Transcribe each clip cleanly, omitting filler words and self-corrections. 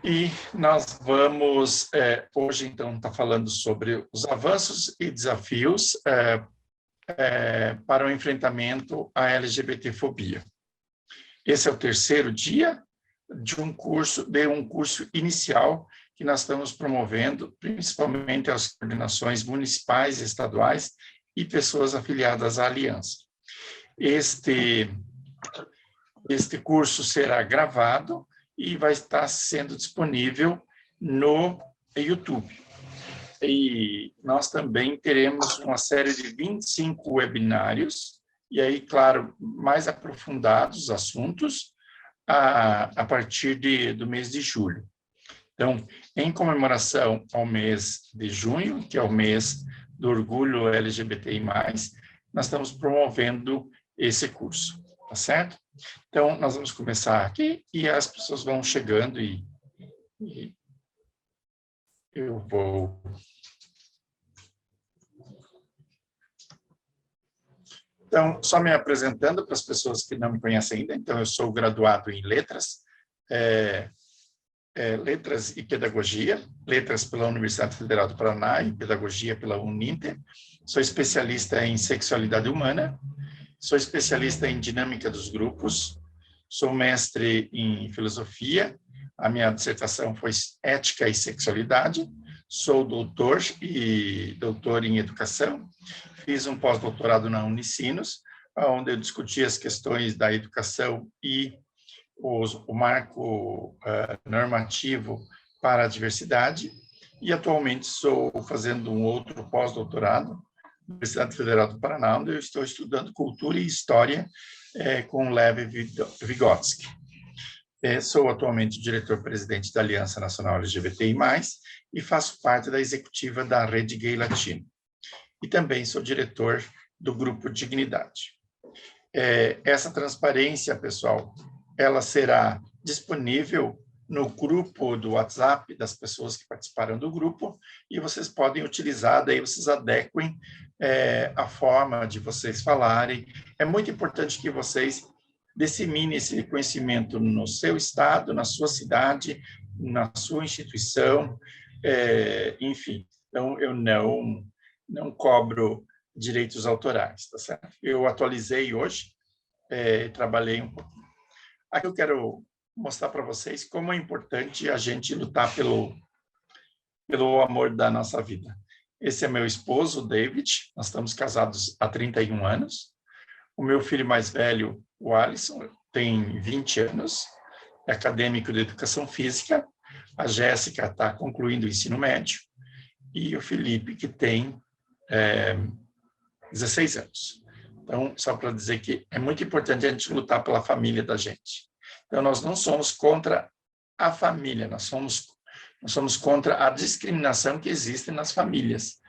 E nós vamos, hoje, então, estar falando sobre os avanços e desafios para o enfrentamento à LGBTfobia. Esse é o terceiro dia de um curso inicial que nós estamos promovendo, principalmente as coordenações municipais, estaduais e pessoas afiliadas à Aliança. Este curso será gravado e vai estar sendo disponível no YouTube. E nós também teremos uma série de 25 webinários, e aí, claro, mais aprofundados assuntos, a partir do mês de julho. Então, em comemoração ao mês de junho, que é o mês do orgulho LGBTI+, nós estamos promovendo esse curso, tá certo? Então, nós vamos começar aqui e as pessoas vão chegando e eu vou... Então, só me apresentando para as pessoas que não me conhecem ainda. Então, eu sou graduado em Letras, Letras e Pedagogia, Letras pela Universidade Federal do Paraná e Pedagogia pela Uninter. Sou especialista em Sexualidade Humana, sou especialista em Dinâmica dos Grupos, sou mestre em Filosofia, a minha dissertação foi Ética e Sexualidade, sou doutor em Educação, fiz um pós-doutorado na Unicinos, onde eu discuti as questões da educação e o marco normativo para a diversidade, e atualmente estou fazendo um outro pós-doutorado na Universidade Federal do Paraná, onde eu estou estudando Cultura e História com Lev Vygotsky. Sou atualmente diretor-presidente da Aliança Nacional LGBTI+, e faço parte da executiva da Rede Gay Latino. E também sou diretor do Grupo Dignidade. Essa transparência, pessoal, ela será disponível no grupo do WhatsApp das pessoas que participaram do grupo, e vocês podem utilizar, daí vocês adequem a forma de vocês falarem. É muito importante que vocês disseminem esse conhecimento no seu estado, na sua cidade, na sua instituição, enfim. Então, eu não cobro direitos autorais, tá certo? Eu atualizei hoje, trabalhei um pouquinho. Aqui eu quero mostrar para vocês como é importante a gente lutar pelo amor da nossa vida. Esse é meu esposo, David, nós estamos casados há 31 anos. O meu filho mais velho, o Alisson, tem 20 anos, é acadêmico de Educação Física. A Jéssica está concluindo o ensino médio. E o Felipe, que tem 16 anos. Então, só para dizer que é muito importante a gente lutar pela família da gente. Então, nós não somos contra a família, nós somos contra a discriminação que existe nas famílias.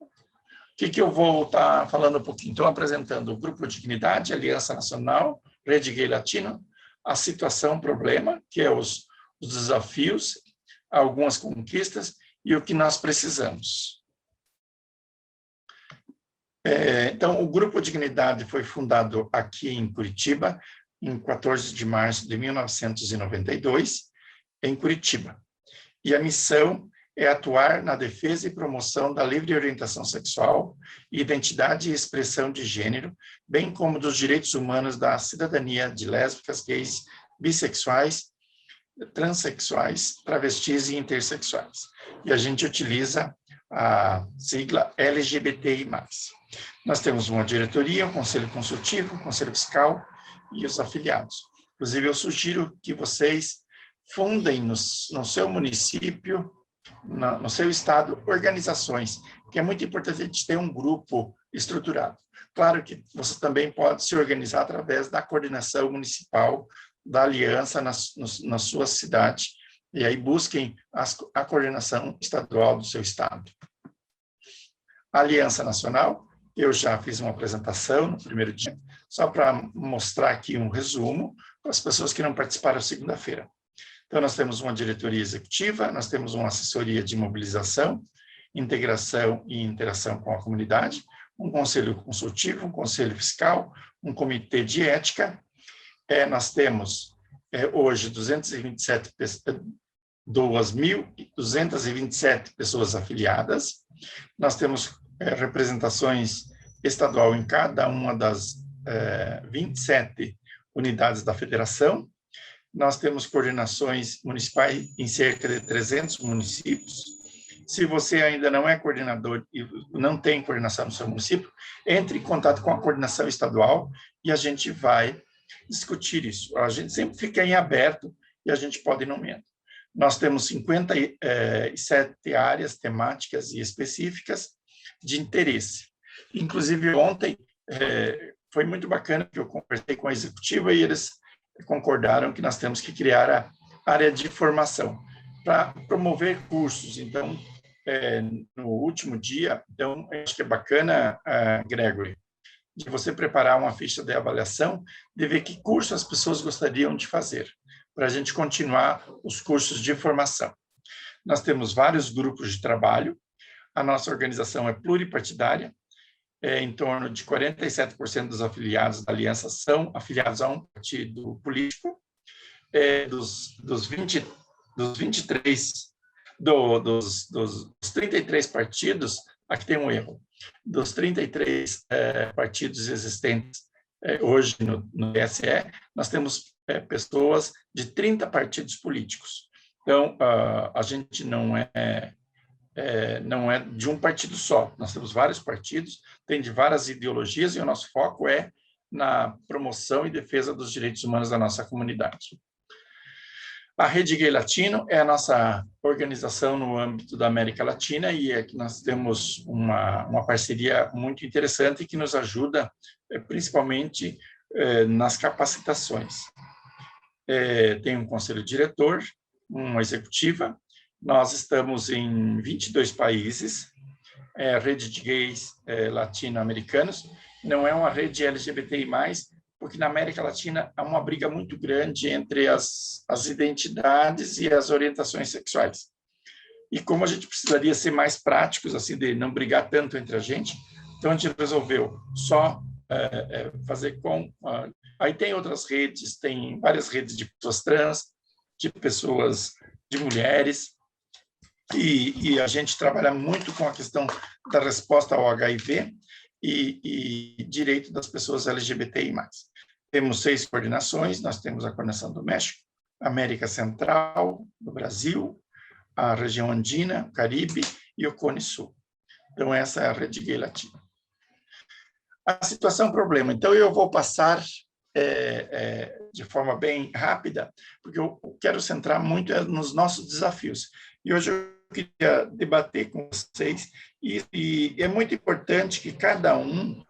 O que eu vou estar falando um pouquinho? Estou apresentando o Grupo Dignidade, Aliança Nacional, Rede Gay Latino, a situação, problema, que é os desafios, algumas conquistas e o que nós precisamos. Então, o Grupo Dignidade foi fundado aqui em Curitiba, em 14 de março de 1992, em Curitiba. E a missão é atuar na defesa e promoção da livre orientação sexual, identidade e expressão de gênero, bem como dos direitos humanos da cidadania de lésbicas, gays, bissexuais, transexuais, travestis e intersexuais. E a gente utiliza a sigla LGBTI+. Nós temos uma diretoria, um conselho consultivo, um conselho fiscal e os afiliados. Inclusive, eu sugiro que vocês fundem no seu município, no seu estado, organizações, que é muito importante a gente ter um grupo estruturado. Claro que você também pode se organizar através da coordenação municipal da aliança na sua cidade, e aí busquem a coordenação estadual do seu estado. A Aliança Nacional, eu já fiz uma apresentação no primeiro dia, só para mostrar aqui um resumo para as pessoas que não participaram segunda-feira. Então, nós temos uma diretoria executiva, nós temos uma assessoria de mobilização, integração e interação com a comunidade, um conselho consultivo, um conselho fiscal, um comitê de ética. Nós temos hoje 2.227 pessoas afiliadas. Nós temos representações estadual em cada uma das 27 unidades da federação. Nós temos coordenações municipais em cerca de 300 municípios. Se você ainda não é coordenador e não tem coordenação no seu município, entre em contato com a coordenação estadual e a gente vai discutir isso. A gente sempre fica em aberto e a gente pode ir nomeando. Nós temos 57 áreas temáticas e específicas de interesse. Inclusive, ontem foi muito bacana que eu conversei com a executiva e eles concordaram que nós temos que criar a área de formação para promover cursos. Então, no último dia, então, acho que é bacana, Gregory, de você preparar uma ficha de avaliação, de ver que curso as pessoas gostariam de fazer, para a gente continuar os cursos de formação. Nós temos vários grupos de trabalho, a nossa organização é pluripartidária, em torno de 47% dos afiliados da Aliança são afiliados a um partido político, dos 33 partidos, aqui tem um erro, dos 33 partidos existentes hoje no TSE, nós temos pessoas de 30 partidos políticos. Então, a gente não é de um partido só, nós temos vários partidos, tem de várias ideologias e o nosso foco é na promoção e defesa dos direitos humanos da nossa comunidade. A Rede Gay Latino é a nossa organização no âmbito da América Latina e é que nós temos uma parceria muito interessante que nos ajuda principalmente nas capacitações. Tem um conselho diretor, uma executiva, nós estamos em 22 países, a rede de gays latino-americanos, não é uma rede LGBTI+, porque na América Latina há uma briga muito grande entre as identidades e as orientações sexuais. E como a gente precisaria ser mais práticos, assim, de não brigar tanto entre a gente, então a gente resolveu só fazer com... aí tem outras redes, tem várias redes de pessoas trans, de pessoas, de mulheres, e a gente trabalha muito com a questão da resposta ao HIV e direito das pessoas LGBTI+. Temos 6 coordenações, nós temos a coordenação do México, América Central, do Brasil, a região andina, Caribe e o Cone Sul. Então, essa é a Rede Gay Latina. A situação problema. Então, eu vou passar de forma bem rápida, porque eu quero centrar muito nos nossos desafios. E hoje eu queria debater com vocês, e é muito importante que cada uma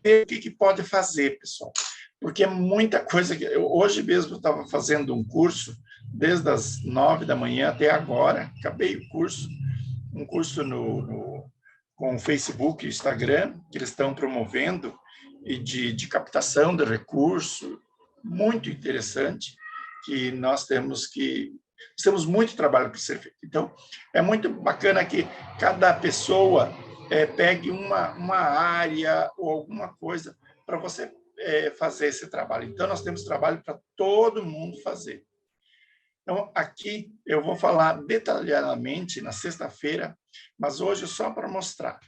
veja o que pode fazer, pessoal, porque é muita coisa. Hoje mesmo eu estava fazendo um curso, desde as 9 da manhã até agora, acabei o curso, um curso com o Facebook e o Instagram, que eles estão promovendo, e de captação de recurso, muito interessante, que nós temos muito trabalho para ser feito. Então, é muito bacana que cada pessoa pegue uma área ou alguma coisa para você fazer esse trabalho. Então, nós temos trabalho para todo mundo fazer. Então, aqui eu vou falar detalhadamente na sexta-feira, mas hoje só para mostrar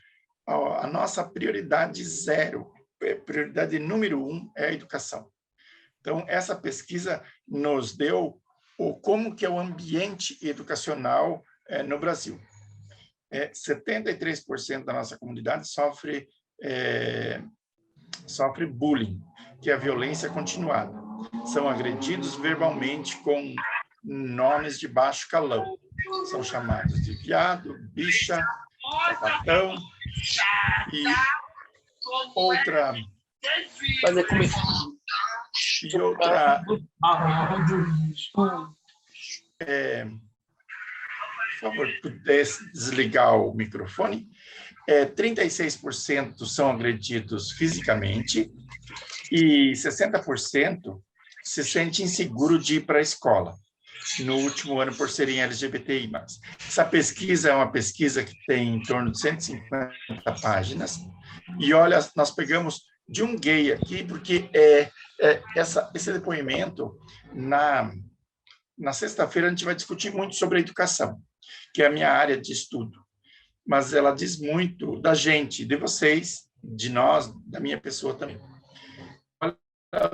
a nossa prioridade 0, prioridade número 1 é a educação. Então, essa pesquisa nos deu como que é o ambiente educacional no Brasil. 73% da nossa comunidade sofre bullying, que é a violência continuada. São agredidos verbalmente com nomes de baixo calão. São chamados de viado, bicha, sapatão e outra... Fazer comigo. E outra... por favor, pudesse desligar o microfone. 36% são agredidos fisicamente e 60% se sente inseguro de ir para a escola no último ano por serem LGBTI+. Essa pesquisa é uma pesquisa que tem em torno de 150 páginas e olha, nós pegamos de um gay aqui, porque esse depoimento, na sexta-feira, a gente vai discutir muito sobre a educação, que é a minha área de estudo. Mas ela diz muito da gente, de vocês, de nós, da minha pessoa também. Olha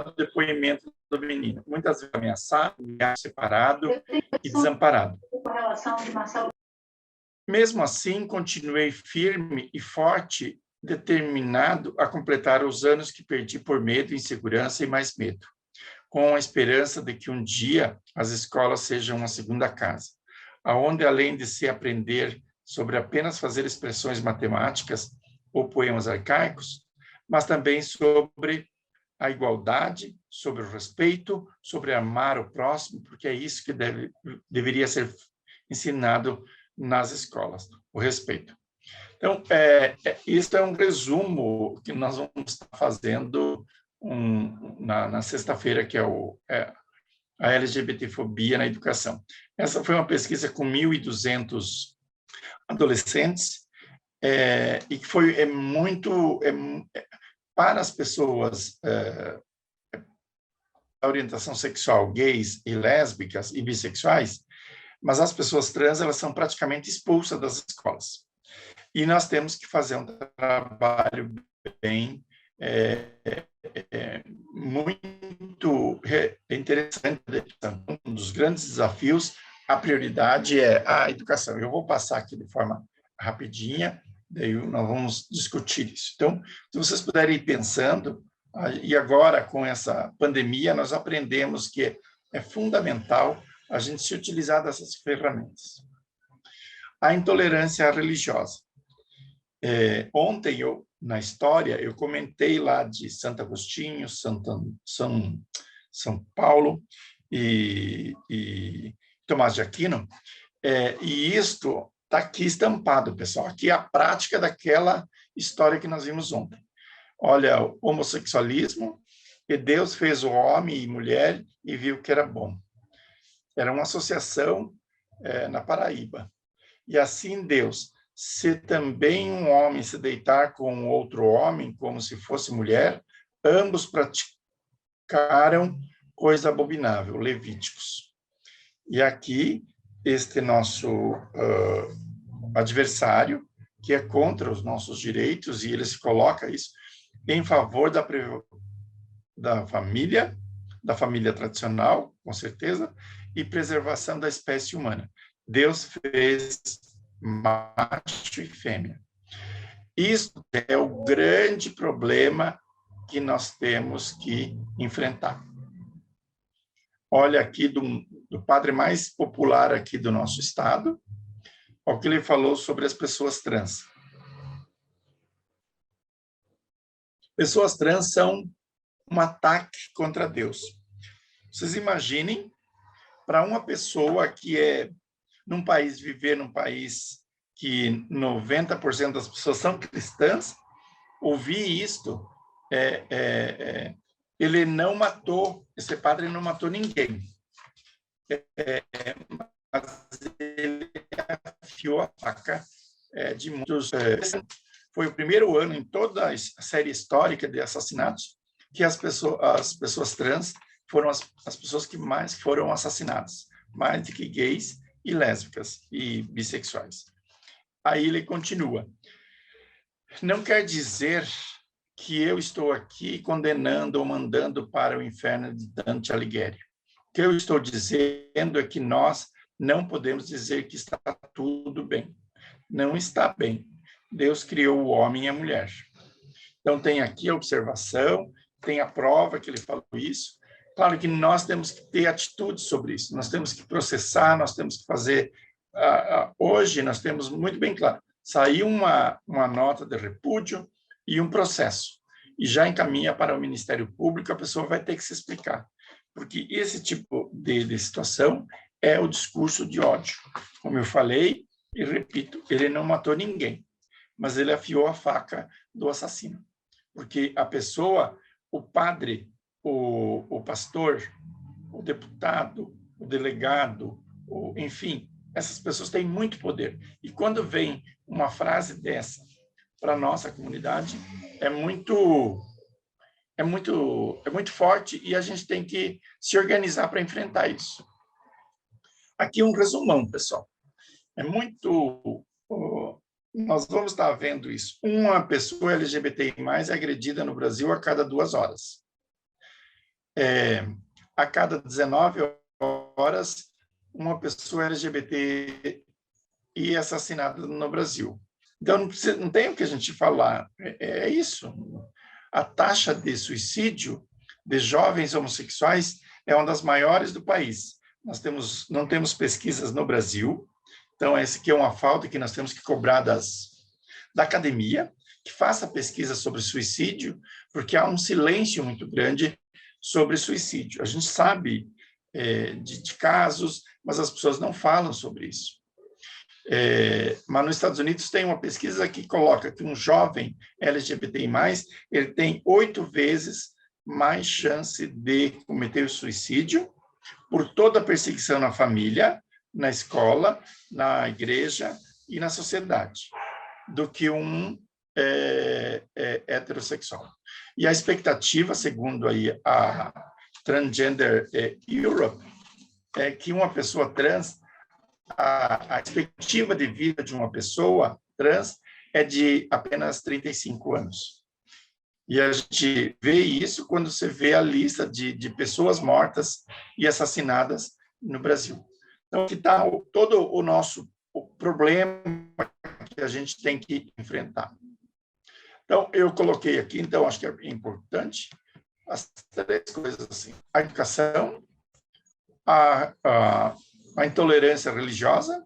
o depoimento do menino. Muitas vezes ameaçado, separado e desamparado. Mesmo assim, continuei firme e forte, determinado a completar os anos que perdi por medo, insegurança e mais medo, com a esperança de que um dia as escolas sejam uma segunda casa, aonde além de se aprender sobre apenas fazer expressões matemáticas ou poemas arcaicos, mas também sobre a igualdade, sobre o respeito, sobre amar o próximo, porque é isso que deveria ser ensinado nas escolas, o respeito. Então, isso é um resumo que nós vamos estar fazendo na sexta-feira, que é a LGBTfobia na educação. Essa foi uma pesquisa com 1.200 adolescentes, e que foi para as pessoas da orientação sexual, gays e lésbicas e bissexuais, mas as pessoas trans, elas são praticamente expulsas das escolas. E nós temos que fazer um trabalho bem muito interessante. Um dos grandes desafios, a prioridade é a educação. Eu vou passar aqui de forma rapidinha, daí nós vamos discutir isso. Então, se vocês puderem ir pensando, e agora com essa pandemia, nós aprendemos que é fundamental a gente se utilizar dessas ferramentas. A intolerância religiosa. Ontem, na história, eu comentei lá de Santo Agostinho, São Paulo e Tomás de Aquino, e isto está aqui estampado, pessoal. Aqui é a prática daquela história que nós vimos ontem. Olha, o homossexualismo, e Deus fez o homem e mulher e viu que era bom. Era uma associação na Paraíba. E assim Deus, se também um homem se deitar com outro homem, como se fosse mulher, ambos praticaram coisa abominável, Levíticos. E aqui, este nosso adversário, que é contra os nossos direitos, e ele se coloca isso em favor da família tradicional, com certeza, e preservação da espécie humana. Deus fez macho e fêmea. Isso é o grande problema que nós temos que enfrentar. Olha aqui do padre mais popular aqui do nosso estado, o que ele falou sobre as pessoas trans. Pessoas trans são um ataque contra Deus. Vocês imaginem, para uma pessoa que viver num país que 90% das pessoas são cristãs, ouvir isto, ele não matou, esse padre não matou ninguém, mas ele afiou a faca de muitos. Foi o primeiro ano em toda a série histórica de assassinatos que as pessoas trans foram as pessoas que mais foram assassinadas, mais do que gays e lésbicas e bissexuais. Aí ele continua. Não quer dizer que eu estou aqui condenando ou mandando para o inferno de Dante Alighieri. O que eu estou dizendo é que nós não podemos dizer que está tudo bem. Não está bem. Deus criou o homem e a mulher. Então, tem aqui a observação, tem a prova que ele falou isso. Claro que nós temos que ter atitude sobre isso, nós temos que processar, nós temos que fazer... hoje, nós temos muito bem claro, saiu uma nota de repúdio e um processo, e já encaminha para o Ministério Público, a pessoa vai ter que se explicar, porque esse tipo de situação é o discurso de ódio. Como eu falei e repito, ele não matou ninguém, mas ele afiou a faca do assassino, porque a pessoa, o padre, o pastor, o deputado, o delegado, enfim, essas pessoas têm muito poder. E quando vem uma frase dessa para a nossa comunidade, é muito é muito forte e a gente tem que se organizar para enfrentar isso. Aqui um resumão, pessoal. Nós vamos estar vendo isso. Uma pessoa LGBTI+ é agredida no Brasil a cada 2 horas. A cada 19 horas, uma pessoa LGBTI é assassinada no Brasil. Então, não tem o que a gente falar. É isso. A taxa de suicídio de jovens homossexuais é uma das maiores do país. Não temos pesquisas no Brasil, então essa aqui é uma falta que nós temos que cobrar da academia, que faça pesquisa sobre suicídio, porque há um silêncio muito grande sobre suicídio. A gente sabe de casos, mas as pessoas não falam sobre isso. Mas nos Estados Unidos tem uma pesquisa que coloca que um jovem LGBTI+, ele tem 8 vezes mais chance de cometer o suicídio por toda a perseguição na família, na escola, na igreja e na sociedade, do que um heterossexual. E a expectativa, segundo aí a Transgender Europe, é que uma pessoa trans, a expectativa de vida de uma pessoa trans é de apenas 35 anos. E a gente vê isso quando você vê a lista de pessoas mortas e assassinadas no Brasil. Então, aqui está todo o nosso problema que a gente tem que enfrentar. Então, eu coloquei aqui, então, acho que é importante, as 3 coisas assim. A educação, a intolerância religiosa,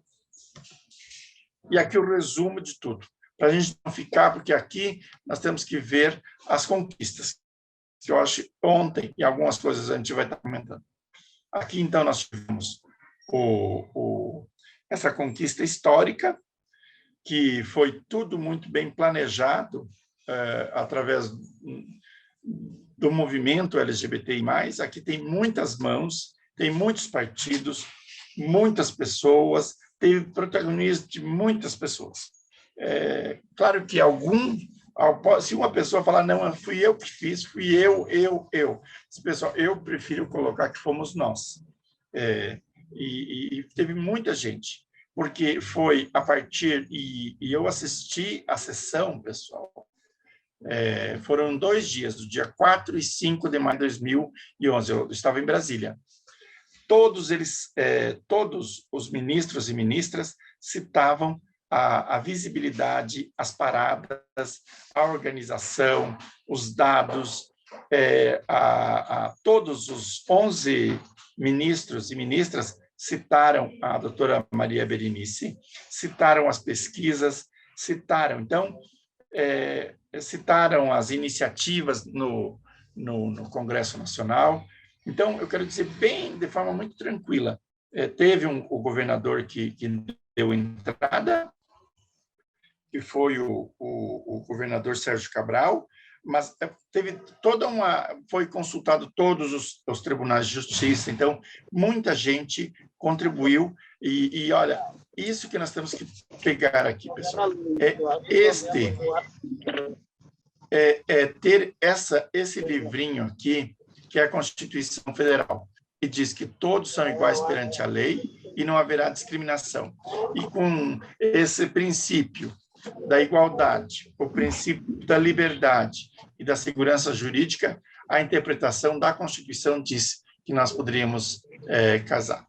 e aqui o resumo de tudo, para a gente não ficar, porque aqui nós temos que ver as conquistas, que eu acho ontem, e algumas coisas a gente vai estar comentando. Aqui, então, nós tivemos essa conquista histórica, que foi tudo muito bem planejado através do movimento LGBTI+. Aqui tem muitas mãos, tem muitos partidos, muitas pessoas, teve protagonismo de muitas pessoas. Claro que se uma pessoa falar, não, fui eu que fiz, fui eu. Pessoal, eu prefiro colocar que fomos nós. E teve muita gente, porque foi a partir, e eu assisti a sessão, pessoal, foram 2 dias, do dia 4 e 5 de maio de 2011, eu estava em Brasília. Todos os ministros e ministras citavam a visibilidade, as paradas, a organização, os dados, todos os 11 ministros e ministras citaram a doutora Maria Berenice, citaram as pesquisas, citaram as iniciativas no Congresso Nacional. Então, eu quero dizer bem, de forma muito tranquila, teve o governador que deu entrada, que foi o governador Sérgio Cabral, mas foi consultado todos os tribunais de justiça, então muita gente contribuiu e olha, isso que nós temos que pegar aqui, pessoal, ter esse livrinho aqui, que é a Constituição Federal, que diz que todos são iguais perante a lei e não haverá discriminação. E com esse princípio da igualdade, o princípio da liberdade e da segurança jurídica, a interpretação da Constituição diz que nós poderíamos casar.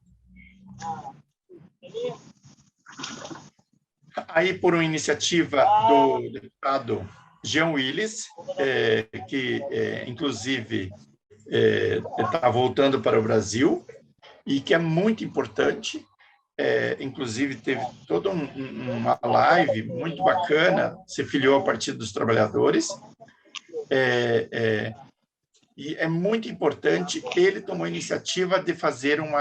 Aí, por uma iniciativa do deputado Jean Willis, que, inclusive, está voltando para o Brasil, e que é muito importante, inclusive teve toda uma live muito bacana, se filiou ao Partido dos Trabalhadores, e é muito importante, ele tomou a iniciativa de fazer um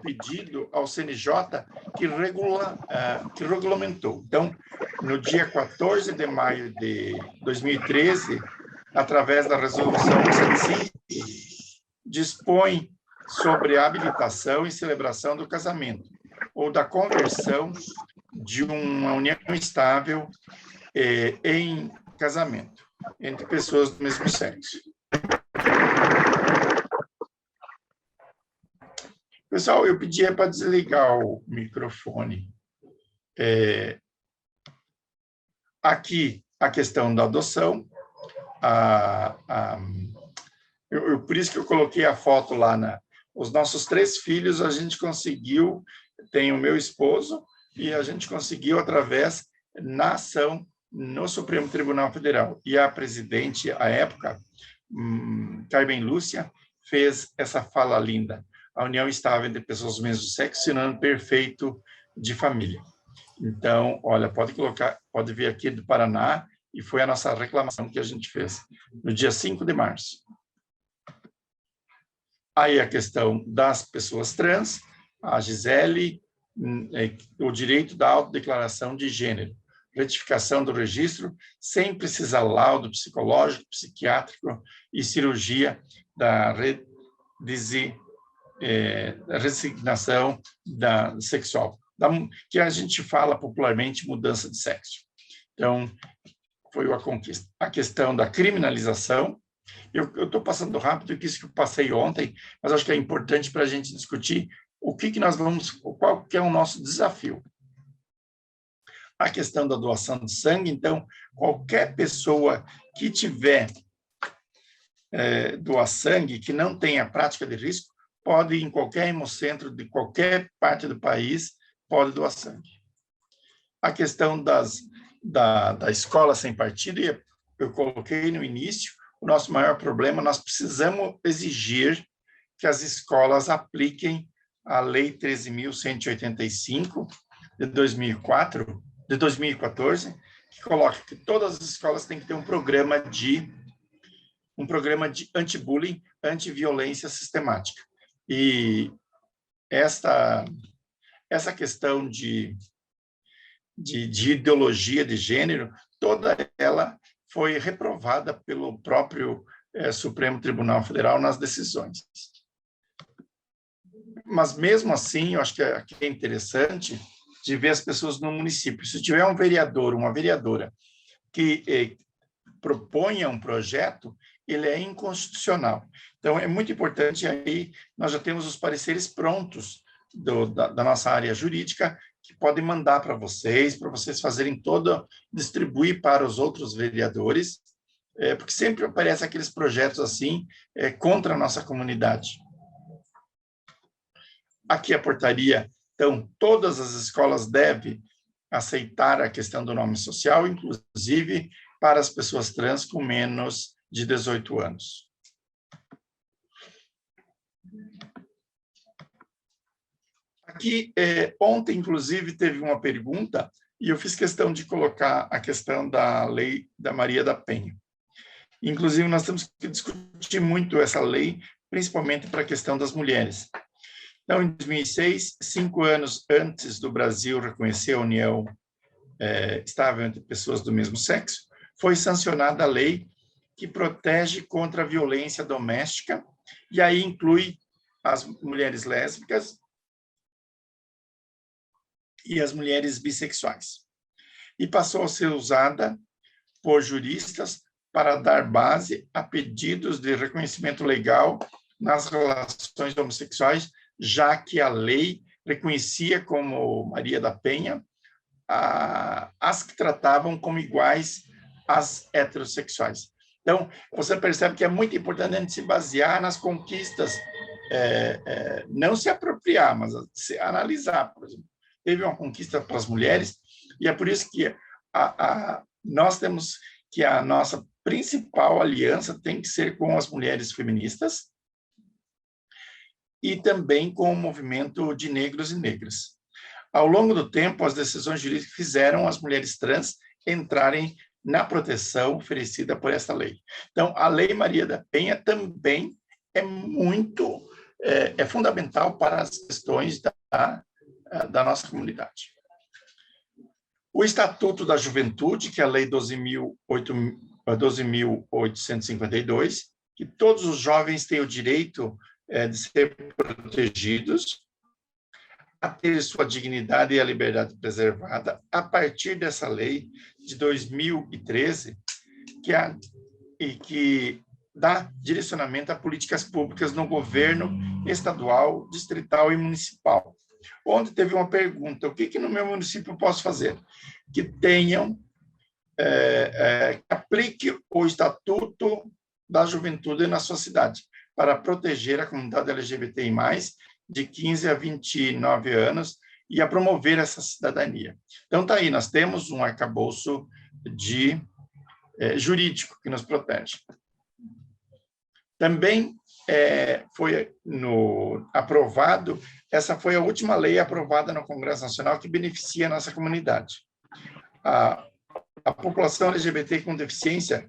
pedido ao CNJ que regulamentou. Então, no dia 14 de maio de 2013, através da resolução 175, dispõe sobre a habilitação e celebração do casamento, ou da conversão de uma união estável em casamento. entre pessoas do mesmo sexo. Pessoal, eu pedia para desligar o microfone. Aqui, a questão da adoção. Por isso que eu coloquei a foto lá. Os nossos 3 filhos, a gente conseguiu, tem o meu esposo, e a gente conseguiu através na ação no Supremo Tribunal Federal. E a presidente, à época, Carmen Lúcia, fez essa fala linda. A união estável entre pessoas do mesmo sexo, sinônimo perfeito de família. Então, olha, pode ver aqui do Paraná, e foi a nossa reclamação que a gente fez no dia 5 de março. Aí a questão das pessoas trans, a Gisele, o direito da autodeclaração de gênero, retificação do registro, sem precisar laudo psicológico, psiquiátrico e cirurgia da resignação sexual, que a gente fala popularmente mudança de sexo. Então, foi a conquista. A questão da criminalização, eu estou passando rápido, que isso que eu passei ontem, mas acho que é importante para a gente discutir qual que é o nosso desafio. A questão da doação de sangue, então, qualquer pessoa que tiver doar sangue, que não tenha prática de risco, pode, em qualquer hemocentro de qualquer parte do país, pode doar sangue. A questão da escola sem partido, eu coloquei no início, o nosso maior problema, nós precisamos exigir que as escolas apliquem a Lei 13.185 de 2014, que coloca que todas as escolas têm que ter um programa de anti-bullying, anti-violência sistemática. E essa questão de ideologia de gênero, toda ela foi reprovada pelo próprio Supremo Tribunal Federal nas decisões. Mas, mesmo assim, eu acho que aqui é interessante de ver as pessoas no município. Se tiver um vereador, uma vereadora, que proponha um projeto, ele é inconstitucional. Então, é muito importante, aí nós já temos os pareceres prontos da nossa área jurídica, que podem mandar para vocês fazerem distribuir para os outros vereadores, porque sempre aparecem aqueles projetos assim, contra a nossa comunidade. Aqui a portaria, então, todas as escolas devem aceitar a questão do nome social, inclusive para as pessoas trans com menos de 18 anos. Aqui, ontem, inclusive, teve uma pergunta, e eu fiz questão de colocar a questão da lei da Maria da Penha. Inclusive, nós temos que discutir muito essa lei, principalmente para a questão das mulheres. Então, em 2006, 5 anos antes do Brasil reconhecer a união estável entre pessoas do mesmo sexo, foi sancionada a lei que protege contra a violência doméstica, e aí inclui as mulheres lésbicas e as mulheres bissexuais. E passou a ser usada por juristas para dar base a pedidos de reconhecimento legal nas relações homossexuais, já que a lei reconhecia como Maria da Penha as que tratavam como iguais às heterossexuais. Então, você percebe que é muito importante a gente se basear nas conquistas, não se apropriar, mas se analisar. Por exemplo, teve uma conquista para as mulheres, e é por isso que nós temos que a nossa principal aliança tem que ser com as mulheres feministas e também com o movimento de negros e negras. Ao longo do tempo, as decisões jurídicas fizeram as mulheres trans entrarem na proteção oferecida por esta lei. Então, a Lei Maria da Penha também é fundamental para as questões da nossa comunidade. O Estatuto da Juventude, que é a Lei 12.852, que todos os jovens têm o direito de ser protegidos, a ter sua dignidade e a liberdade preservada, a partir dessa lei de 2013, que e que dá direcionamento a políticas públicas no governo estadual, distrital e municipal. Onde teve uma pergunta, o que no meu município eu posso fazer? Que tenham, que aplique o Estatuto da Juventude na sua cidade, para proteger a comunidade LGBTI+, de 15 a 29 anos, e a promover essa cidadania. Então, está aí, nós temos um arcabouço jurídico que nos protege. Também foi aprovado, essa foi a última lei aprovada no Congresso Nacional que beneficia a nossa comunidade. A população LGBT com deficiência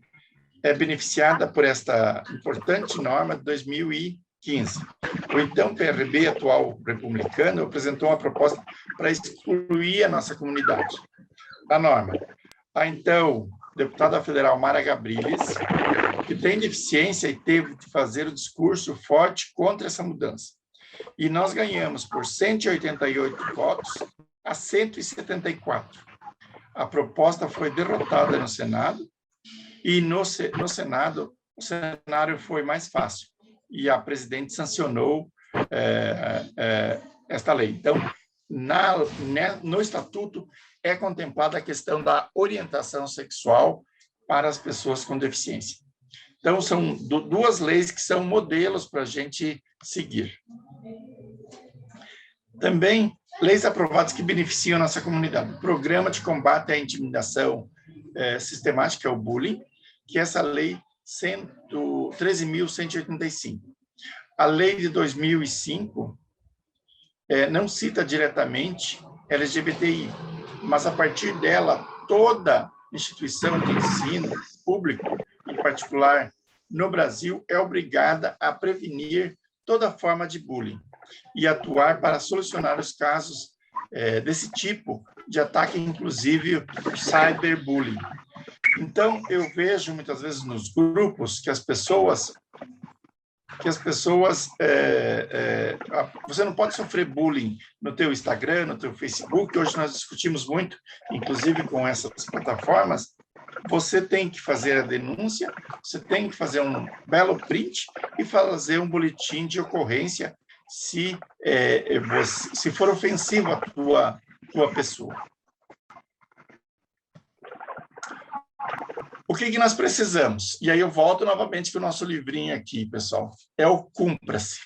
é beneficiada por esta importante norma de 2015. O então PRB, atual republicano, apresentou uma proposta para excluir a nossa comunidade da norma. A então deputada federal Mara Gabrilles, que tem deficiência e teve que fazer o discurso forte contra essa mudança. E nós ganhamos por 188 votos a 174. A proposta foi derrotada no Senado, e no Senado o cenário foi mais fácil, e a presidente sancionou esta lei. Então, no Estatuto é contemplada a questão da orientação sexual para as pessoas com deficiência. Então, são duas leis que são modelos para a gente seguir. Também, leis aprovadas que beneficiam a nossa comunidade. O Programa de Combate à Intimidação Sistemática ao Bullying, que é essa lei 13.185. A lei de 2005 não cita diretamente LGBTI, mas, a partir dela, toda instituição de ensino público, em particular no Brasil, é obrigada a prevenir toda forma de bullying e atuar para solucionar os casos desse tipo de ataque, inclusive o cyberbullying. Então, eu vejo muitas vezes nos grupos que as pessoas você não pode sofrer bullying no teu Instagram, no teu Facebook. Hoje nós discutimos muito, inclusive com essas plataformas. Você tem que fazer a denúncia, você tem que fazer um belo print e fazer um boletim de ocorrência se for ofensivo a tua pessoa. O que nós precisamos? E aí eu volto novamente para o nosso livrinho aqui, pessoal. É o Cumpra-se.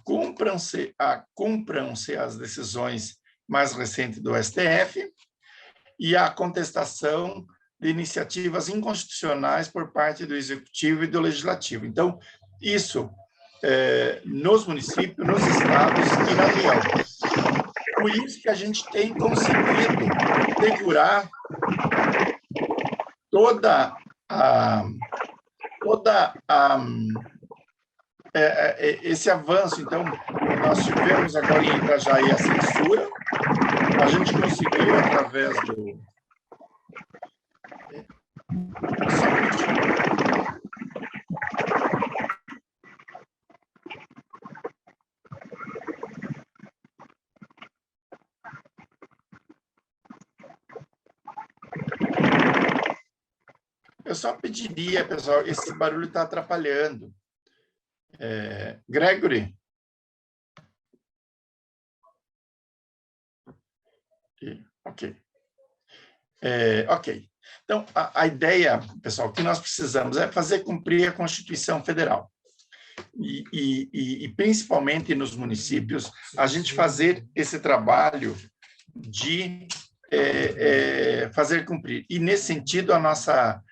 Cumpram-se as decisões mais recentes do STF e a contestação de iniciativas inconstitucionais por parte do Executivo e do Legislativo. Então, isso nos municípios, nos estados e na União. Por isso que a gente tem conseguido segurar esse avanço. Então, nós tivemos agora em Itajaí a censura, a gente conseguiu através do... Eu só pediria, pessoal, esse barulho está atrapalhando. Gregory? Ok. Ok. Então, a ideia, pessoal, que nós precisamos é fazer cumprir a Constituição Federal. E principalmente nos municípios, a gente fazer esse trabalho de fazer cumprir. E, nesse sentido, a nossa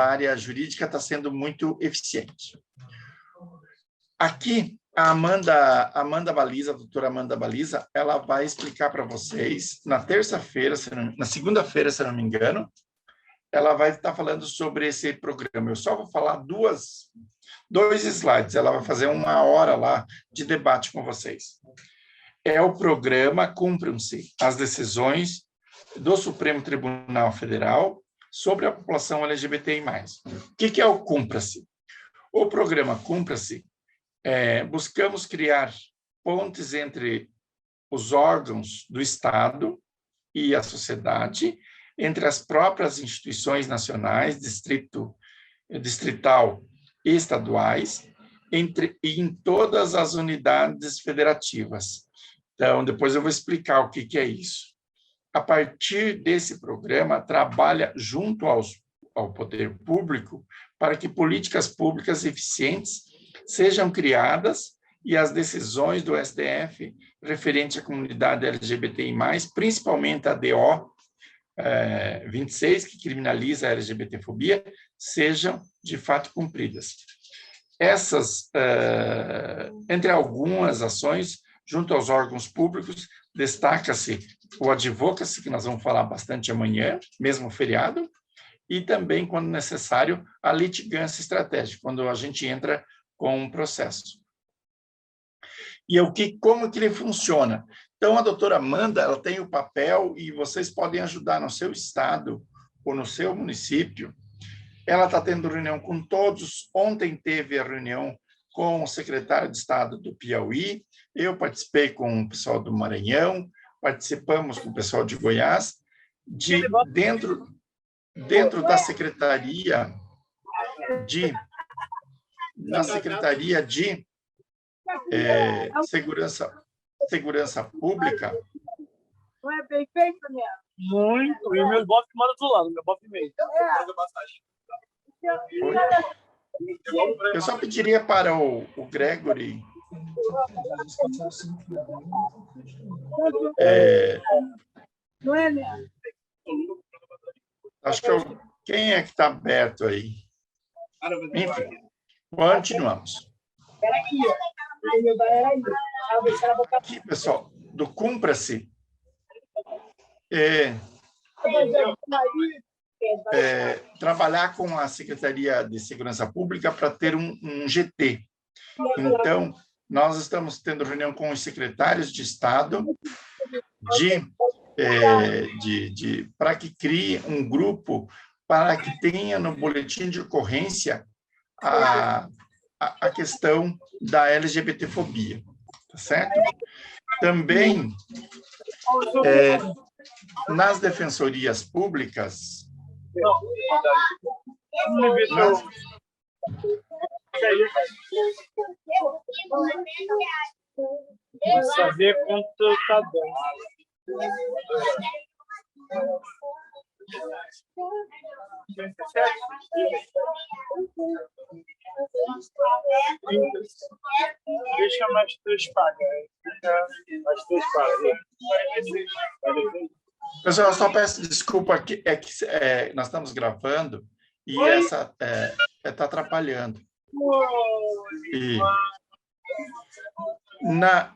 área jurídica está sendo muito eficiente. Aqui, a Amanda Baliza, a doutora Amanda Baliza, ela vai explicar para vocês, na segunda-feira, se não me engano, ela vai estar falando sobre esse programa. Eu só vou falar dois slides, ela vai fazer 1 hora lá de debate com vocês. É o programa Cumpram-se as decisões do Supremo Tribunal Federal sobre a população LGBTI+. O que é o Cumpra-se? O programa Cumpra-se, buscamos criar pontes entre os órgãos do Estado e a sociedade, entre as próprias instituições nacionais, Distrito distrital e estaduais, em todas as unidades federativas. Então, depois eu vou explicar o que é isso. A partir desse programa, trabalha junto ao poder público para que políticas públicas eficientes sejam criadas e as decisões do STF referente à comunidade LGBTI+, principalmente a DO 26, que criminaliza a LGBTfobia, sejam de fato cumpridas. Essas, entre algumas ações, junto aos órgãos públicos, destaca-se o advocacy, que nós vamos falar bastante amanhã, mesmo feriado, e também, quando necessário, a litigância estratégica, quando a gente entra com um processo. E como que ele funciona? Então, a doutora Amanda, ela tem o papel, e vocês podem ajudar no seu estado ou no seu município. Ela está tendo reunião com todos. Ontem teve a reunião com o secretário de Estado do Piauí, eu participei com o pessoal do Maranhão, participamos com o pessoal de Goiás, dentro da Secretaria de Segurança Pública. Não é bem feito, né? Muito. E meus bofs mandam do lado, meu bof meio. Eu só pediria para o Gregory não é, né? Acho que quem é que está aberto aí? Enfim, continuamos. Aqui, pessoal, do Cumpra-se, trabalhar com a Secretaria de Segurança Pública para ter um GT. Então, nós estamos tendo reunião com os secretários de Estado para que crie um grupo para que tenha no boletim de ocorrência a questão da LGBTfobia, tá certo? Também, nas defensorias públicas, Vamos saber quanto está dando. Deixa mais 3 pagas. Mais 3 pagas. Pessoal, eu só peço desculpa, que nós estamos gravando e essa está atrapalhando.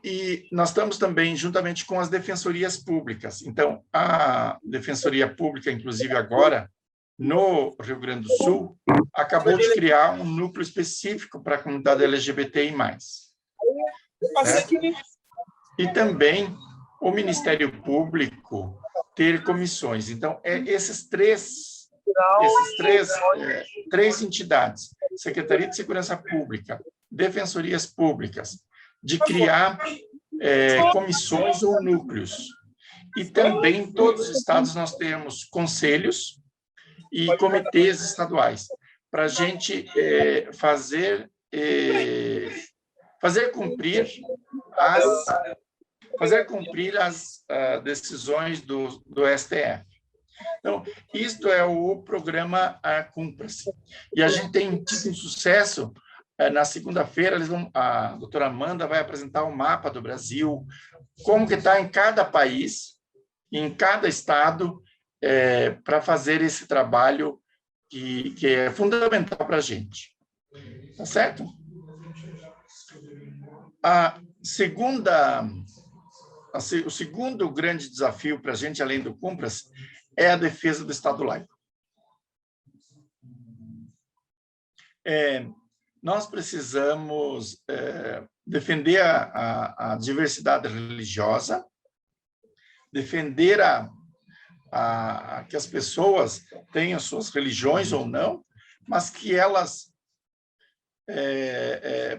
E nós estamos também juntamente com as defensorias públicas. Então, a Defensoria Pública, inclusive agora, no Rio Grande do Sul, acabou de criar um núcleo específico para a comunidade LGBTI+. Certo? E também o Ministério Público ter comissões. Então, esses três entidades, Secretaria de Segurança Pública, Defensorias Públicas, de criar comissões ou núcleos. E também, em todos os estados, nós temos conselhos e comitês estaduais, para a gente fazer cumprir as decisões do STF. Então, isto é o programa Cumpra-se. E a gente tem tido um sucesso. Na segunda-feira, a doutora Amanda vai apresentar o mapa do Brasil, como que está em cada país, em cada estado, para fazer esse trabalho que é fundamental para a gente. Tá certo? O segundo grande desafio para a gente, além do Cumpra-se, é a defesa do Estado laico. Nós precisamos defender a diversidade religiosa, defender que as pessoas tenham suas religiões ou não, mas que elas...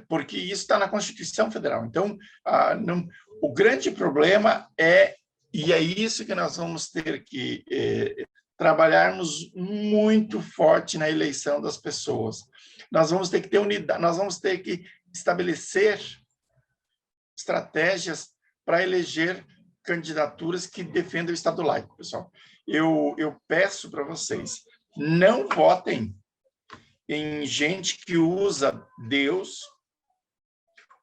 porque isso está na Constituição Federal. Então, o grande problema e é isso que nós vamos ter que trabalharmos muito forte na eleição das pessoas. Nós vamos ter que ter unidade, nós vamos ter que estabelecer estratégias para eleger candidaturas que defendam o Estado laico, pessoal. Eu peço para vocês, não votem em gente que usa Deus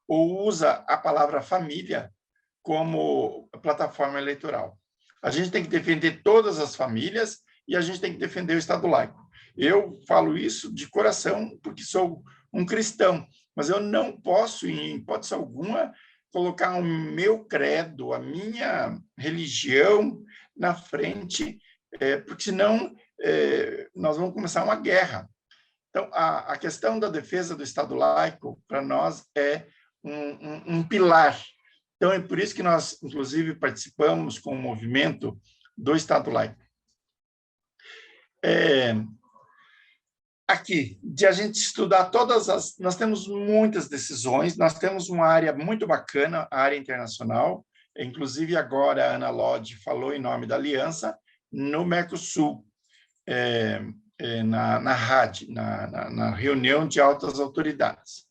ou usa a palavra família como plataforma eleitoral. A gente tem que defender todas as famílias e a gente tem que defender o Estado laico. Eu falo isso de coração, porque sou um cristão, mas eu não posso, em hipótese alguma, colocar o meu credo, a minha religião na frente, porque senão nós vamos começar uma guerra. Então, a questão da defesa do Estado laico, para nós, é um pilar. Então, é por isso que nós, inclusive, participamos com o movimento do Estado laico. Aqui, de a gente estudar todas as... Nós temos muitas decisões, nós temos uma área muito bacana, a área internacional, inclusive agora a Ana Lodge falou em nome da Aliança, no Mercosul, na RAD, na reunião de altas autoridades,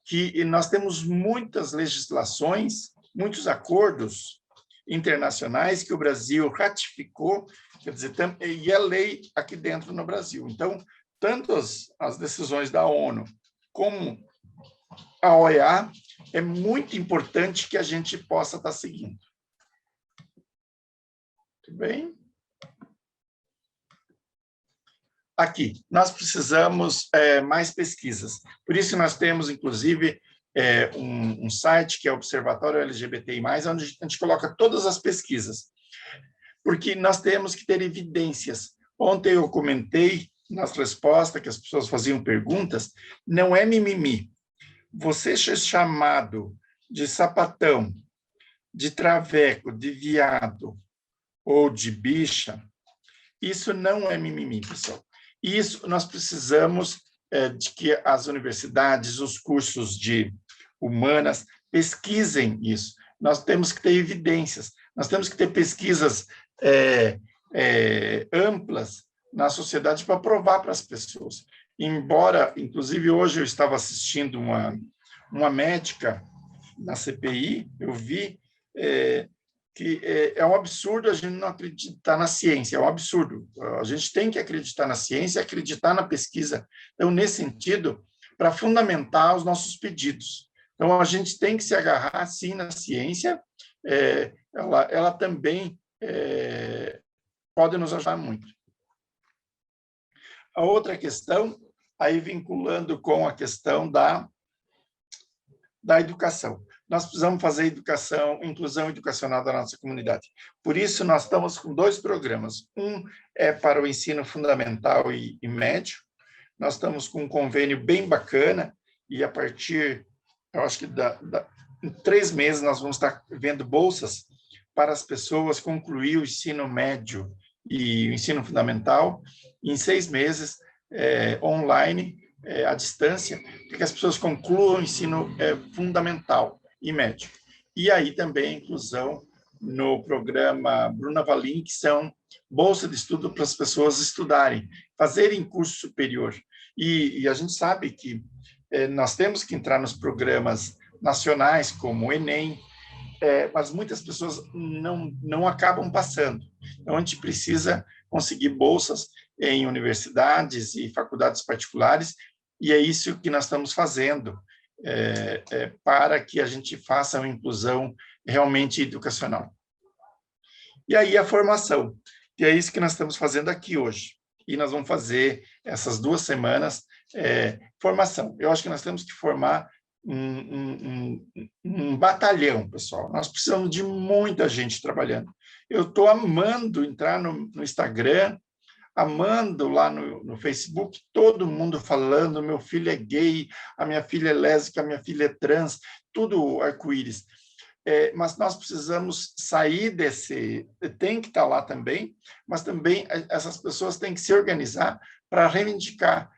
que nós temos muitas legislações, muitos acordos internacionais que o Brasil ratificou, quer dizer, e é lei aqui dentro no Brasil. Então, tanto as decisões da ONU como a OEA, é muito importante que a gente possa estar seguindo. Tudo bem? Aqui, nós precisamos mais pesquisas. Por isso, nós temos, inclusive, um site que é o Observatório LGBTI+, onde a gente coloca todas as pesquisas. Porque nós temos que ter evidências. Ontem eu comentei nas respostas que as pessoas faziam perguntas, não é mimimi. Você ser chamado de sapatão, de traveco, de viado ou de bicha, isso não é mimimi, pessoal. Isso nós precisamos de que as universidades, os cursos de humanas pesquisem isso. Nós temos que ter evidências, nós temos que ter pesquisas amplas na sociedade para provar para as pessoas. Embora, inclusive, hoje eu estava assistindo uma médica na CPI, eu vi que é um absurdo a gente não acreditar na ciência, é um absurdo. A gente tem que acreditar na ciência, acreditar na pesquisa. Então, nesse sentido, para fundamentar os nossos pedidos. Então, a gente tem que se agarrar, sim, na ciência, ela também pode nos ajudar muito. A outra questão, aí vinculando com a questão da educação. Nós precisamos fazer inclusão educacional da nossa comunidade. Por isso, nós estamos com 2 programas. Um é para o ensino fundamental e médio. Nós estamos com um convênio bem bacana e, a partir, eu acho que em 3 meses, nós vamos estar vendo bolsas para as pessoas concluir o ensino médio e o ensino fundamental em 6 meses, online, à distância, para que as pessoas concluam o ensino fundamental e médio. E aí também a inclusão no programa Bruna Valim, que são bolsa de estudo para as pessoas estudarem, fazerem curso superior. E a gente sabe que nós temos que entrar nos programas nacionais, como o Enem, mas muitas pessoas não acabam passando. Então, a gente precisa conseguir bolsas em universidades e faculdades particulares, e é isso que nós estamos fazendo para que a gente faça uma inclusão realmente educacional. E aí a formação, que é isso que nós estamos fazendo aqui hoje. E nós vamos fazer essas 2 semanas formação. Eu acho que nós temos que formar um batalhão, pessoal. Nós precisamos de muita gente trabalhando. Eu estou amando entrar no Instagram, amando lá no Facebook, todo mundo falando, meu filho é gay, a minha filha é lésbica, a minha filha é trans, tudo arco-íris. Mas nós precisamos sair tem que estar lá também, mas também essas pessoas têm que se organizar para reivindicar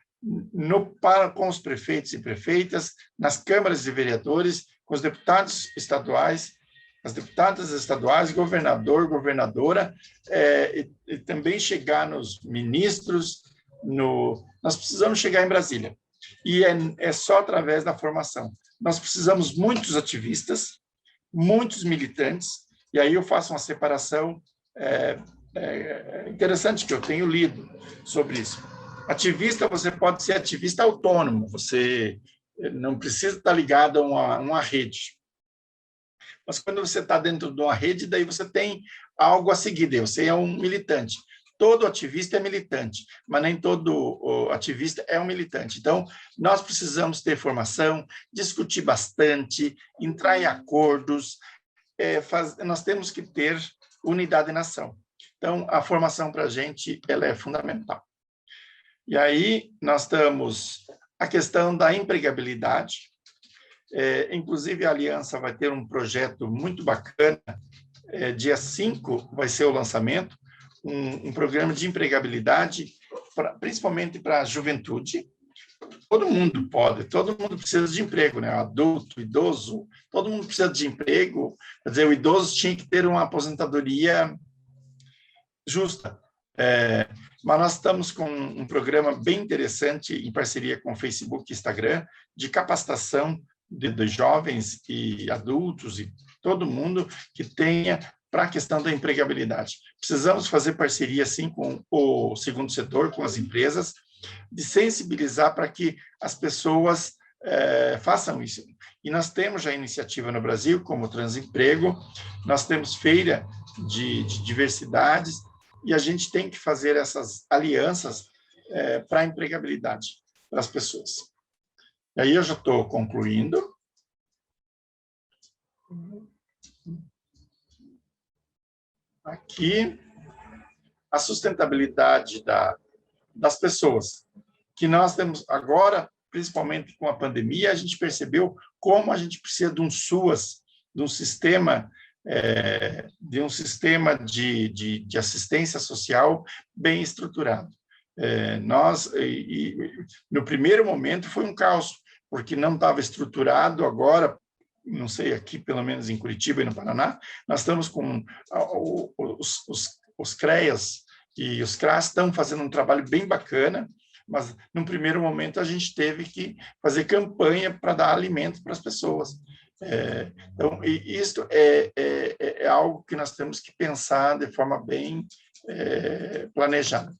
com os prefeitos e prefeitas, nas câmaras de vereadores, com os deputados estaduais, as deputadas estaduais, governador, governadora, e também chegar nos ministros, nós precisamos chegar em Brasília. E é só através da formação. Nós precisamos muitos ativistas, muitos militantes, e aí eu faço uma separação interessante que eu tenho lido sobre isso. Ativista, você pode ser ativista autônomo, você não precisa estar ligado a uma rede. Mas quando você está dentro de uma rede, daí você tem algo a seguir, daí você é um militante. Todo ativista é militante, mas nem todo ativista é um militante. Então, nós precisamos ter formação, discutir bastante, entrar em acordos, nós temos que ter unidade na ação. Então, a formação para a gente ela é fundamental. E aí, nós temos a questão da empregabilidade. Inclusive, a Aliança vai ter um projeto muito bacana. Dia 5 vai ser o lançamento, um programa de empregabilidade, principalmente para a juventude. Todo mundo precisa de emprego, né? Adulto, idoso, todo mundo precisa de emprego. Quer dizer, o idoso tinha que ter uma aposentadoria justa. Mas nós estamos com um programa bem interessante, em parceria com o Facebook e Instagram, de capacitação de jovens e adultos e todo mundo que tenha para a questão da empregabilidade. Precisamos fazer parceria, sim, com o segundo setor, com as empresas, de sensibilizar para que as pessoas façam isso. E nós temos já iniciativa no Brasil, como o Transemprego, nós temos feira de diversidades, e a gente tem que fazer essas alianças para a empregabilidade para as pessoas. E aí eu já estou concluindo. Aqui, a sustentabilidade das pessoas, que nós temos agora, principalmente com a pandemia, a gente percebeu como a gente precisa de um SUAS, de um sistema de assistência social bem estruturado. No primeiro momento foi um caos, porque não estava estruturado. Agora, não sei, aqui pelo menos em Curitiba e no Paraná, nós estamos com os CREAS e os CRAS estão fazendo um trabalho bem bacana, mas no primeiro momento a gente teve que fazer campanha para dar alimento para as pessoas. Então, isso é algo que nós temos que pensar de forma bem planejada.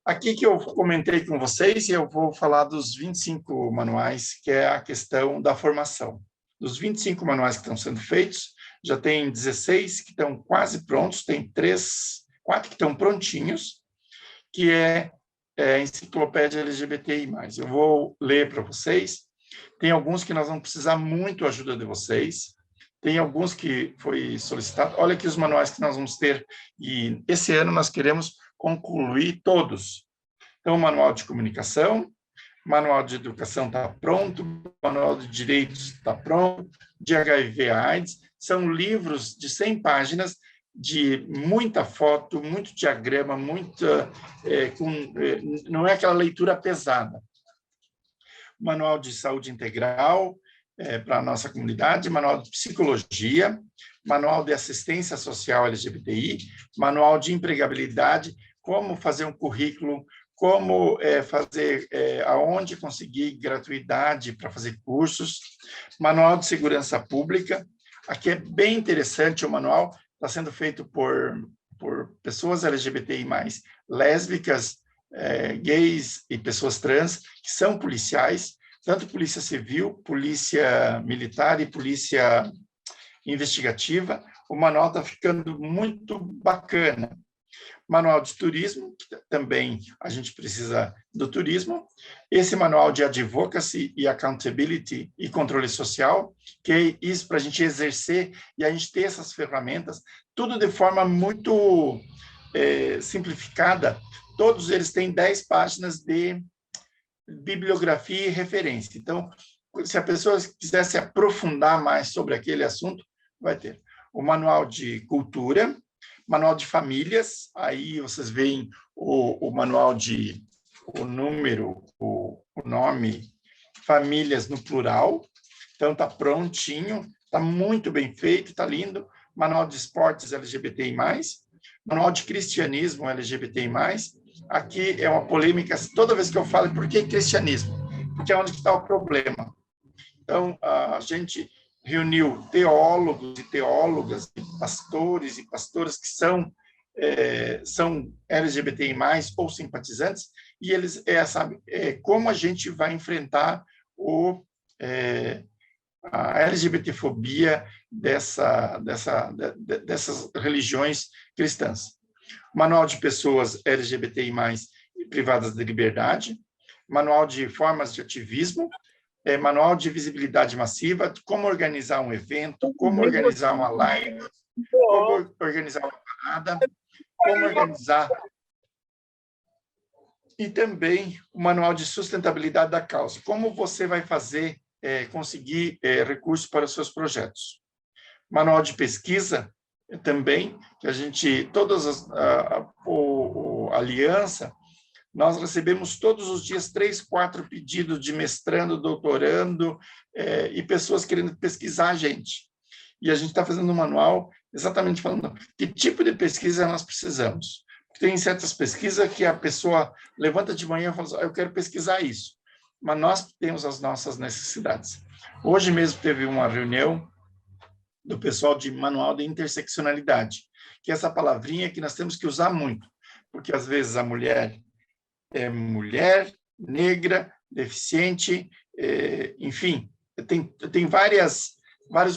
Aqui que eu comentei com vocês, e eu vou falar dos 25 manuais, que é a questão da formação. Dos 25 manuais que estão sendo feitos, já tem 16 que estão quase prontos, tem 4 que estão prontinhos, que é a Enciclopédia LGBTI+. Eu vou ler para vocês. Tem alguns que nós vamos precisar muito a ajuda de vocês. Tem alguns que foi solicitado. Olha aqui os manuais que nós vamos ter. E esse ano nós queremos concluir todos. Então, o manual de comunicação, manual de educação está pronto, manual de direitos está pronto, de HIV/AIDS, são livros de 100 páginas, de muita foto, muito diagrama, não é aquela leitura pesada. Manual de saúde integral para a nossa comunidade, manual de psicologia, manual de assistência social LGBTI, manual de empregabilidade, como fazer um currículo, como fazer, aonde conseguir gratuidade para fazer cursos, manual de segurança pública. Aqui é bem interessante, o manual está sendo feito por pessoas LGBTI+, lésbicas, gays e pessoas trans, que são policiais, tanto polícia civil, polícia militar e polícia investigativa. O manual está ficando muito bacana. Manual de turismo, que também a gente precisa do turismo. Esse manual de advocacy e accountability e controle social, que é isso para a gente exercer e a gente ter essas ferramentas, tudo de forma muito simplificada. Todos eles têm 10 páginas de bibliografia e referência. Então, se a pessoa quiser se aprofundar mais sobre aquele assunto, vai ter. O manual de cultura, manual de famílias, aí vocês veem o manual o número, o nome, famílias no plural. Então, está prontinho, está muito bem feito, está lindo. Manual de esportes LGBTI+, manual de cristianismo LGBTI+. Aqui é uma polêmica, toda vez que eu falo, por que cristianismo? Porque é onde está o problema. Então, a gente reuniu teólogos e teólogas, e pastoras que são LGBTI+, ou simpatizantes, e eles sabem como a gente vai enfrentar a LGBTfobia dessas religiões cristãs. Manual de pessoas LGBTI+, privadas de liberdade, manual de formas de ativismo, manual de visibilidade massiva, como organizar um evento, como organizar uma live, como organizar uma parada, como organizar... E também o manual de sustentabilidade da causa, como você vai fazer, conseguir recursos para os seus projetos. Manual de pesquisa também, que a gente, a aliança, nós recebemos todos os dias 3, 4 pedidos de mestrando, doutorando e pessoas querendo pesquisar a gente. E a gente está fazendo um manual exatamente falando que tipo de pesquisa nós precisamos. Tem certas pesquisas que a pessoa levanta de manhã e fala assim, eu quero pesquisar isso. Mas nós temos as nossas necessidades. Hoje mesmo teve uma reunião do pessoal de manual de interseccionalidade, que é essa palavrinha que nós temos que usar muito, porque às vezes a mulher é mulher, negra, deficiente, enfim, tem vários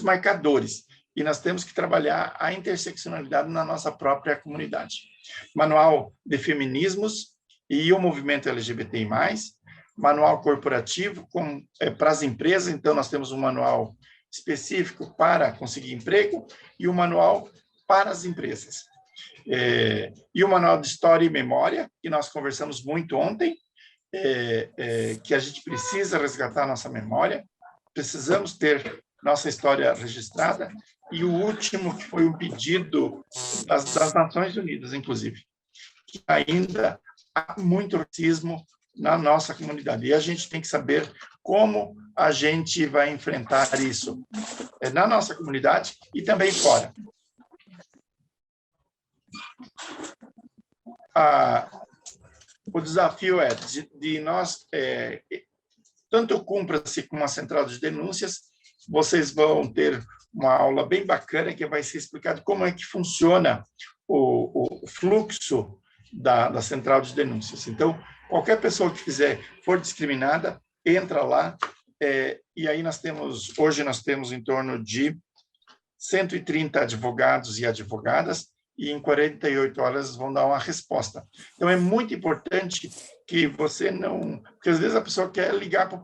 marcadores, e nós temos que trabalhar a interseccionalidade na nossa própria comunidade. Manual de feminismos e o movimento LGBTI+, manual corporativo para as empresas, então nós temos um manual específico para conseguir emprego e um manual para as empresas. E o manual de história e memória, que nós conversamos muito ontem, que a gente precisa resgatar nossa memória, precisamos ter nossa história registrada, e o último, que foi um pedido das Nações Unidas, inclusive, que ainda há muito racismo na nossa comunidade, e a gente tem que saber como a gente vai enfrentar isso na nossa comunidade e também fora. O desafio é de nós, tanto cumpra-se com uma central de denúncias, vocês vão ter uma aula bem bacana que vai ser explicado como é que funciona o fluxo da central de denúncias. Então, qualquer pessoa que for discriminada, entra lá, e aí hoje nós temos em torno de 130 advogados e advogadas, e em 48 horas vão dar uma resposta. Então, é muito importante que você não... Porque, às vezes, a pessoa quer ligar para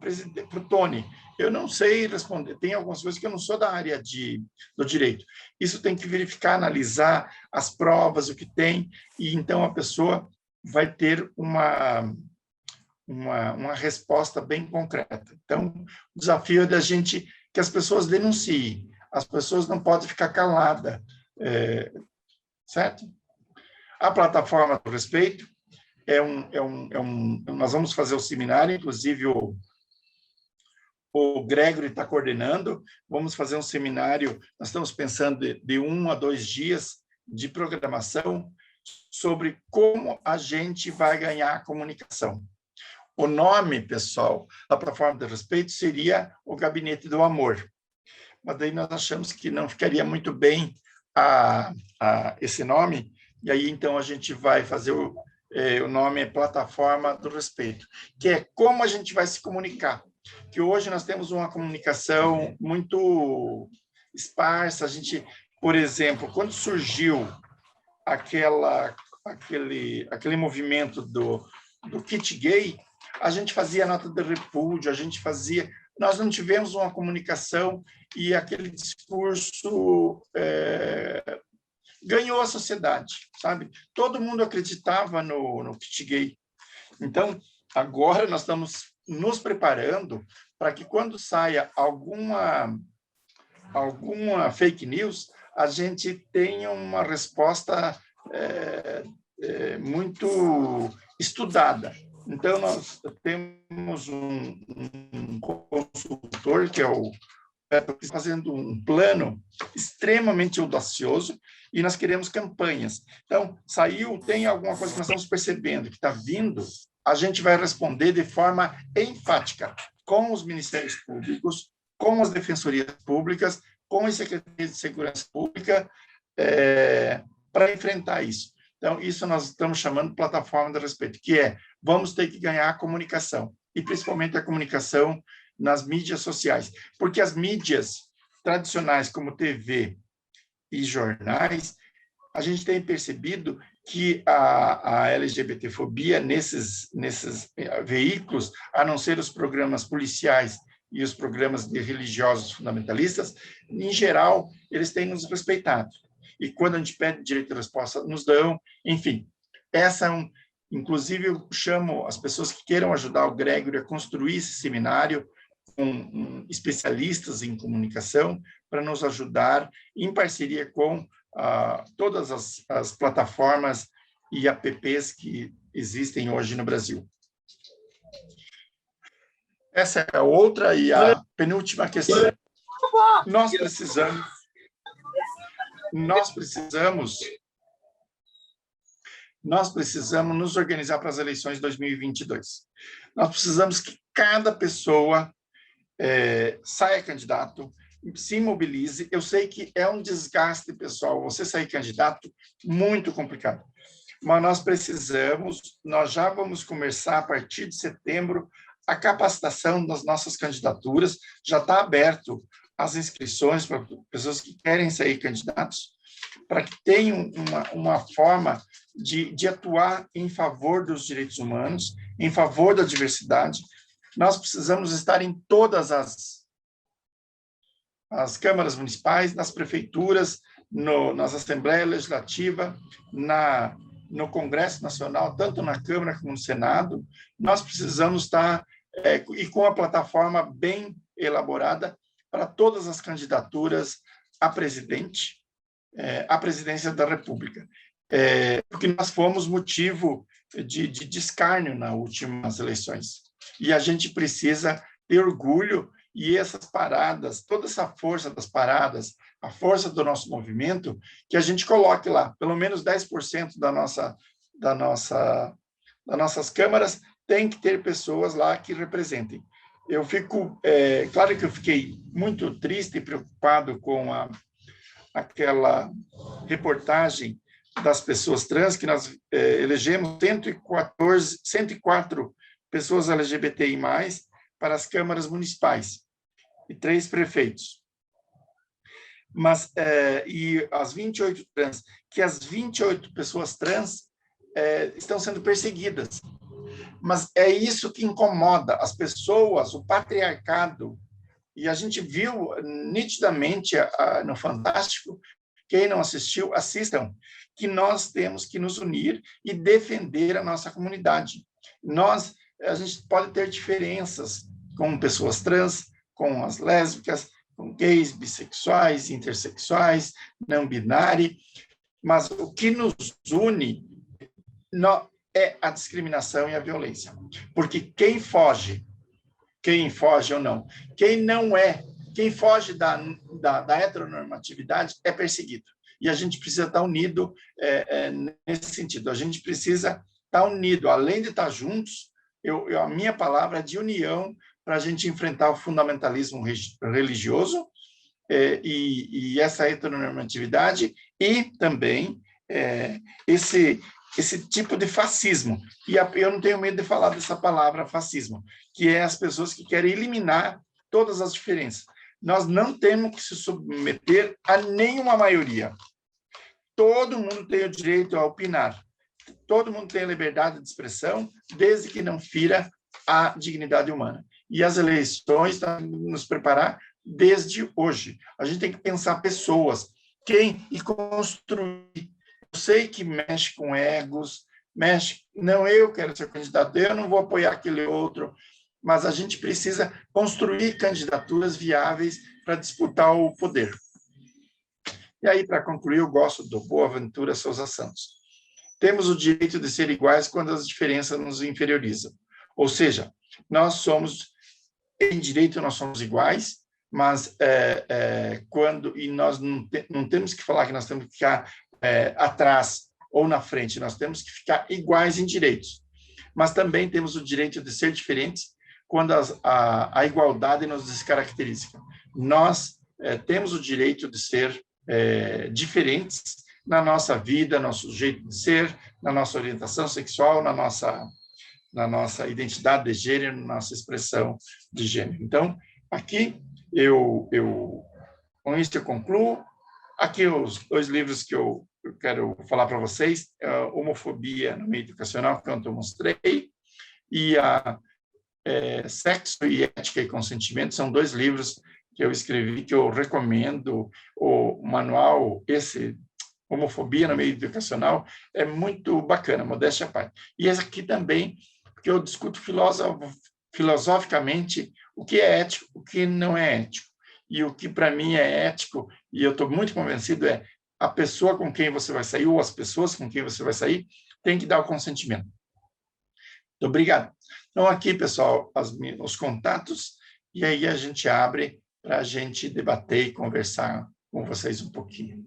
o Tony. Eu não sei responder. Tem algumas coisas que eu não sou da área do direito. Isso tem que verificar, analisar as provas, o que tem, e, então, a pessoa vai ter uma resposta bem concreta. Então, o desafio é da gente que as pessoas denunciem. As pessoas não podem ficar caladas. Certo? A plataforma do respeito nós vamos fazer o seminário, inclusive o Gregory está coordenando, vamos fazer um seminário, nós estamos pensando de 1 a 2 dias de programação sobre como a gente vai ganhar a comunicação. O nome, pessoal, da plataforma do respeito seria o Gabinete do Amor, mas daí nós achamos que não ficaria muito bem esse nome, e aí então a gente vai fazer o nome Plataforma do Respeito, que é como a gente vai se comunicar, que hoje nós temos uma comunicação muito esparsa. A gente, por exemplo, quando surgiu aquele movimento do kit gay, a gente fazia nota de repúdio, nós não tivemos uma comunicação, e aquele discurso ganhou a sociedade, sabe? Todo mundo acreditava no kit gay. Então, agora nós estamos nos preparando para que, quando saia alguma fake news, a gente tenha uma resposta muito estudada. Então, nós temos um consultor, que é fazendo um plano extremamente audacioso e nós queremos campanhas. Então, tem alguma coisa que nós estamos percebendo que está vindo, a gente vai responder de forma enfática com os ministérios públicos, com as defensorias públicas, com a Secretaria de Segurança Pública, para enfrentar isso. Então, isso nós estamos chamando de plataforma de respeito, que vamos ter que ganhar a comunicação, e principalmente a comunicação nas mídias sociais, porque as mídias tradicionais, como TV e jornais, a gente tem percebido que a LGBTfobia nesses veículos, a não ser os programas policiais e os programas de religiosos fundamentalistas, em geral, eles têm nos respeitado. E quando a gente pede direito de resposta, nos dão, enfim. Inclusive, eu chamo as pessoas que queiram ajudar o Gregory a construir esse seminário com especialistas em comunicação para nos ajudar em parceria com todas as plataformas e apps que existem hoje no Brasil. Essa é a outra e a penúltima questão. Nós precisamos nos organizar para as eleições de 2022. Nós precisamos que cada pessoa saia candidato, se mobilize. Eu sei que é um desgaste pessoal, você sair candidato, muito complicado. Mas nós já vamos começar a partir de setembro a capacitação das nossas candidaturas, já está aberto as inscrições para pessoas que querem sair candidatos, para que tenham uma forma de atuar em favor dos direitos humanos, em favor da diversidade. Nós precisamos estar em todas as câmaras municipais, nas prefeituras, nas assembleias legislativas, no Congresso Nacional, tanto na Câmara como no Senado. Nós precisamos estar e com a plataforma bem elaborada para todas as candidaturas a presidente, à presidência da República. Porque nós fomos motivo de escárnio nas últimas eleições. E a gente precisa ter orgulho, e essas paradas, toda essa força das paradas, a força do nosso movimento, que a gente coloque lá, pelo menos 10% das nossas câmaras tem que ter pessoas lá que representem. Claro que eu fiquei muito triste e preocupado com aquela reportagem das pessoas trans, que nós elegemos 104 pessoas LGBTI+, para as câmaras municipais, e 3 prefeitos. Mas, e as 28 trans, que as 28 pessoas trans estão sendo perseguidas. Mas é isso que incomoda as pessoas, o patriarcado. E a gente viu nitidamente no Fantástico, quem não assistiu, assistam, que nós temos que nos unir e defender a nossa comunidade. A gente pode ter diferenças com pessoas trans, com as lésbicas, com gays, bissexuais, intersexuais, não binários, mas o que nos une é a discriminação e a violência. Porque quem foge ou não, quem foge da heteronormatividade é perseguido. E a gente precisa estar unido nesse sentido. A gente precisa estar unido, além de estar juntos, a minha palavra é de união para a gente enfrentar o fundamentalismo religioso e essa heteronormatividade e também esse tipo de fascismo. E eu não tenho medo de falar dessa palavra fascismo, que é as pessoas que querem eliminar todas as diferenças. Nós não temos que se submeter a nenhuma maioria. Todo mundo tem o direito a opinar. Todo mundo tem a liberdade de expressão, desde que não fira a dignidade humana. E as eleições estão nos preparar desde hoje. A gente tem que pensar pessoas, e construir. Eu sei que mexe com egos, não, eu quero ser candidato, eu não vou apoiar aquele outro, mas a gente precisa construir candidaturas viáveis para disputar o poder. E aí, para concluir, eu gosto do Boaventura Souza Santos. Temos o direito de ser iguais quando as diferenças nos inferiorizam. Ou seja, em direito nós somos iguais, mas nós não temos que falar que nós temos que ficar atrás ou na frente, nós temos que ficar iguais em direitos, mas também temos o direito de ser diferentes quando a igualdade nos descaracteriza. Nós temos o direito de ser diferentes na nossa vida, nosso jeito de ser, na nossa orientação sexual, na nossa identidade de gênero, na nossa expressão de gênero. Então, aqui, com isso eu concluo. Aqui os 2 livros que eu quero falar para vocês, Homofobia no Meio Educacional, que eu mostrei, e Sexo e Ética e Consentimento, são 2 livros que eu escrevi, que eu recomendo. O manual, esse Homofobia no Meio Educacional, é muito bacana, modéstia à parte. E esse aqui também, porque eu discuto filosoficamente o que é ético, o que não é ético. E o que para mim é ético, e eu estou muito convencido, é a pessoa com quem você vai sair, ou as pessoas com quem você vai sair, tem que dar o consentimento. Muito obrigado. Então, aqui, pessoal, os contatos, e aí a gente abre para a gente debater e conversar com vocês um pouquinho.